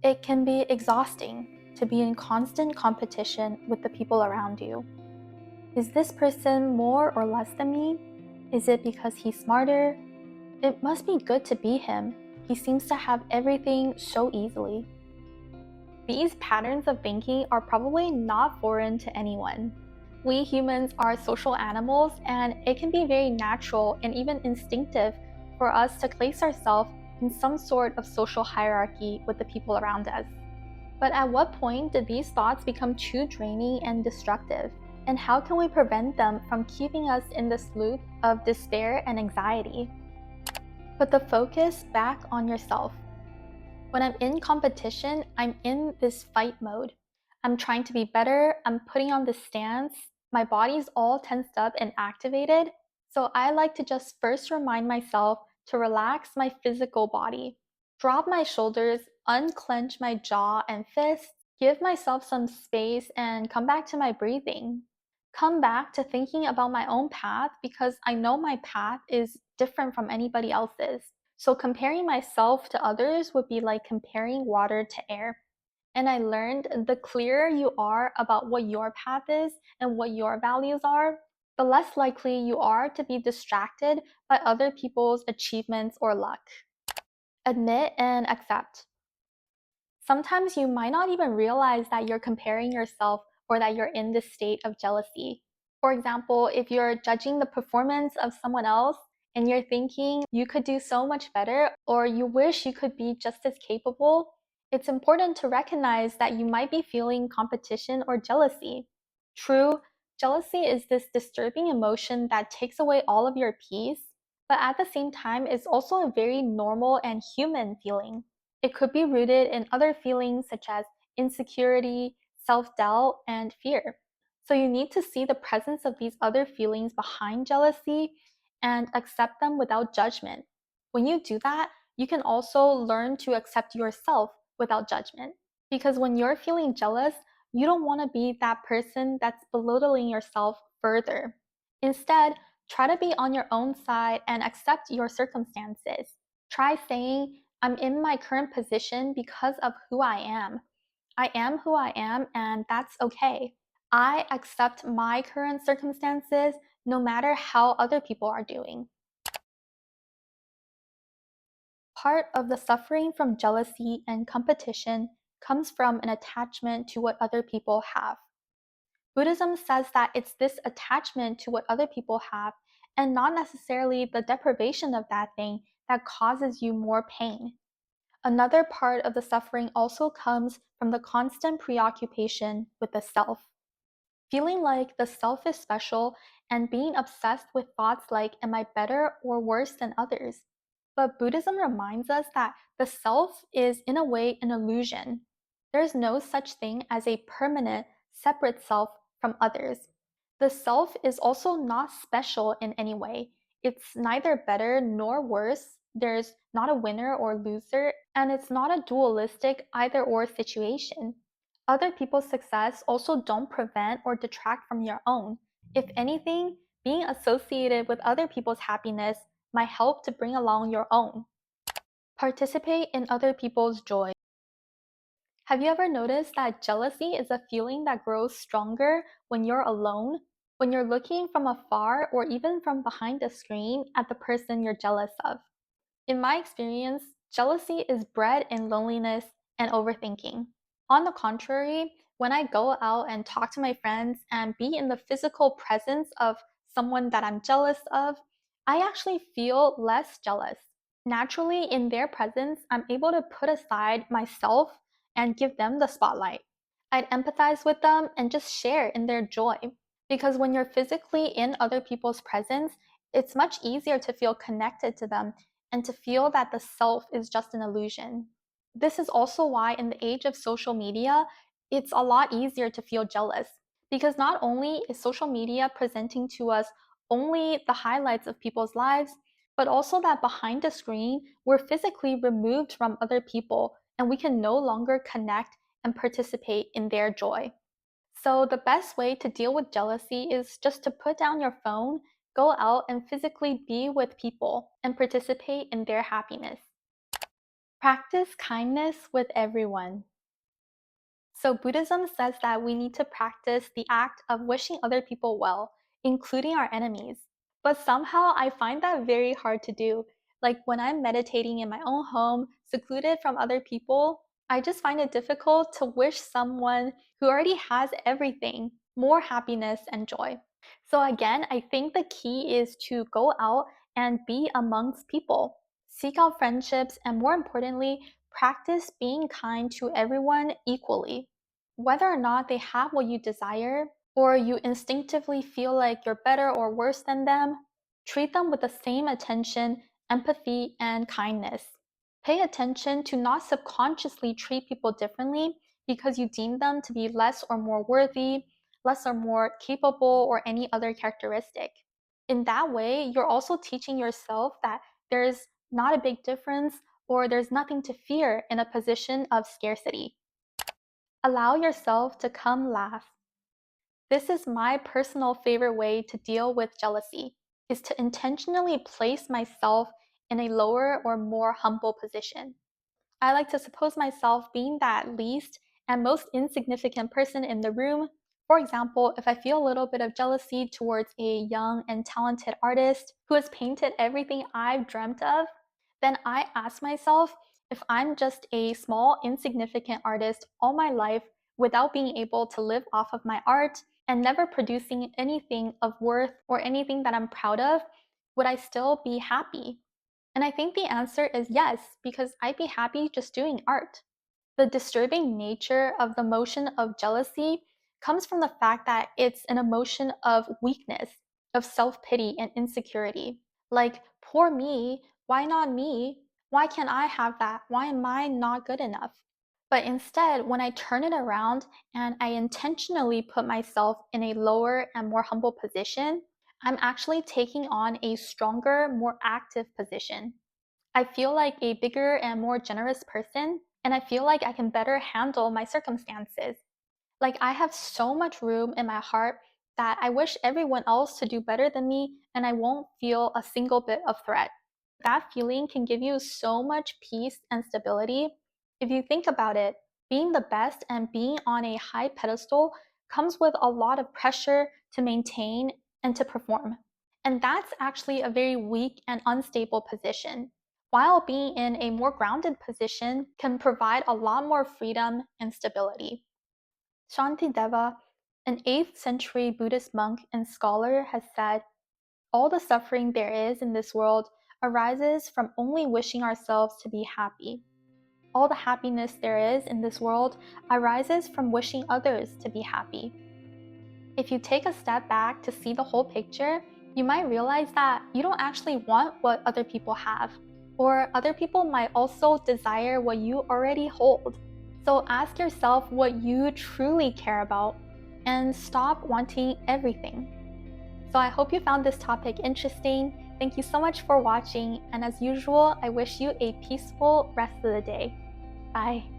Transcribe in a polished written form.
It can be exhausting to be in constant competition with the people around you. Is this person more or less than me? Is it because he's smarter? It must be good to be him. He seems to have everything so easily. These patterns of thinking are probably not foreign to anyone. We humans are social animals, and it can be very natural and even instinctive for us to place ourselves in some sort of social hierarchy with the people around us. But at what point did these thoughts become too draining and destructive? And how can we prevent them from keeping us in this loop of despair and anxiety? Put the focus back on yourself. When I'm in competition, I'm in this fight mode. I'm trying to be better, I'm putting on this stance, my body's all tensed up and activated. So I like to just first remind myself to relax my physical body, drop my shoulders, unclench my jaw and fists, give myself some space, and come back to my breathing. Come back to thinking about my own path because I know my path is different from anybody else's. So comparing myself to others would be like comparing water to air. And I learned the clearer you are about what your path is and what your values are, the less likely you are to be distracted by other people's achievements or luck. Admit and accept. Sometimes you might not even realize that you're comparing yourself or that you're in this state of jealousy. For example, if you're judging the performance of someone else and you're thinking you could do so much better or you wish you could be just as capable, it's important to recognize that you might be feeling competition or jealousy. True, jealousy is this disturbing emotion that takes away all of your peace, but at the same time, it's also a very normal and human feeling. It could be rooted in other feelings such as insecurity, self doubt, and fear. So you need to see the presence of these other feelings behind jealousy and accept them without judgment. When you do that, you can also learn to accept yourself without judgment. Because when you're feeling jealous, you don't want to be that person that's belittling yourself further. Instead, try to be on your own side and accept your circumstances. Try saying, I'm in my current position because of who I am. I am who I am, and that's okay. I accept my current circumstances no matter how other people are doing. Part of the suffering from jealousy and competition comes from an attachment to what other people have. Buddhism says that it's this attachment to what other people have and not necessarily the deprivation of that thing that causes you more pain. Another part of the suffering also comes from the constant preoccupation with the self. Feeling like the self is special and being obsessed with thoughts like, am I better or worse than others? But Buddhism reminds us that the self is, in a way, an illusion. There is no such thing as a permanent, separate self from others. The self is also not special in any way. It's neither better nor worse. There's not a winner or loser, and it's not a dualistic either or situation. Other people's success also don't prevent or detract from your own. If anything, being associated with other people's happiness might help to bring along your own. Participate in other people's joy. Have you ever noticed that jealousy is a feeling that grows stronger when you're alone? When you're looking from afar or even from behind a screen at the person you're jealous of? In my experience, jealousy is bred in loneliness and overthinking. On the contrary, when I go out and talk to my friends and be in the physical presence of someone that I'm jealous of, I actually feel less jealous. Naturally, in their presence, I'm able to put aside myself and give them the spotlight. I'd empathize with them and just share in their joy. Because when you're physically in other people's presence, it's much easier to feel connected to them and to feel that the self is just an illusion. This is also why, in the age of social media, it's a lot easier to feel jealous because not only is social media presenting to us only the highlights of people's lives, but also that behind the screen, we're physically removed from other people and we can no longer connect and participate in their joy. So, the best way to deal with jealousy is just to put down your phone, go out and physically be with people and participate in their happiness. Practice kindness with everyone. So, Buddhism says that we need to practice the act of wishing other people well, including our enemies. But somehow I find that very hard to do. Like when I'm meditating in my own home, secluded from other people, I just find it difficult to wish someone who already has everything more happiness and joy. So, again, I think the key is to go out and be amongst people, seek out friendships, and more importantly, practice being kind to everyone equally. Whether or not they have what you desire, or you instinctively feel like you're better or worse than them, treat them with the same attention, empathy, and kindness. Pay attention to not subconsciously treat people differently because you deem them to be less or more worthy, less or more capable, or any other characteristic. In that way, you're also teaching yourself that there's not a big difference or there's nothing to fear in a position of scarcity. Allow yourself to come last. This is my personal favorite way to deal with jealousy, is to intentionally place myself in a lower or more humble position. I like to suppose myself being that least and most insignificant person in the room. For example, if I feel a little bit of jealousy towards a young and talented artist who has painted everything I've dreamt of, then I ask myself if I'm just a small, insignificant artist all my life without being able to live off of my art and never producing anything of worth or anything that I'm proud of, would I still be happy? And I think the answer is yes, because I'd be happy just doing art. The disturbing nature of the emotion of jealousy comes from the fact that it's an emotion of weakness, of self pity and insecurity. Like, poor me, why not me? Why can't I have that? Why am I not good enough? But instead, when I turn it around and I intentionally put myself in a lower and more humble position, I'm actually taking on a stronger, more active position. I feel like a bigger and more generous person, and I feel like I can better handle my circumstances. Like I have so much room in my heart that I wish everyone else to do better than me, and I won't feel a single bit of threat. That feeling can give you so much peace and stability. If you think about it, being the best and being on a high pedestal comes with a lot of pressure to maintain and to perform. And that's actually a very weak and unstable position, while being in a more grounded position can provide a lot more freedom and stability. Shantideva, an 8th century Buddhist monk and scholar, has said, all the suffering there is in this world arises from only wishing ourselves to be happy. All the happiness there is in this world arises from wishing others to be happy. If you take a step back to see the whole picture, you might realize that you don't actually want what other people have, or other people might also desire what you already hold. So ask yourself what you truly care about and stop wanting everything. So I hope you found this topic interesting. Thank you so much for watching, and as usual, I wish you a peaceful rest of the day. Bye.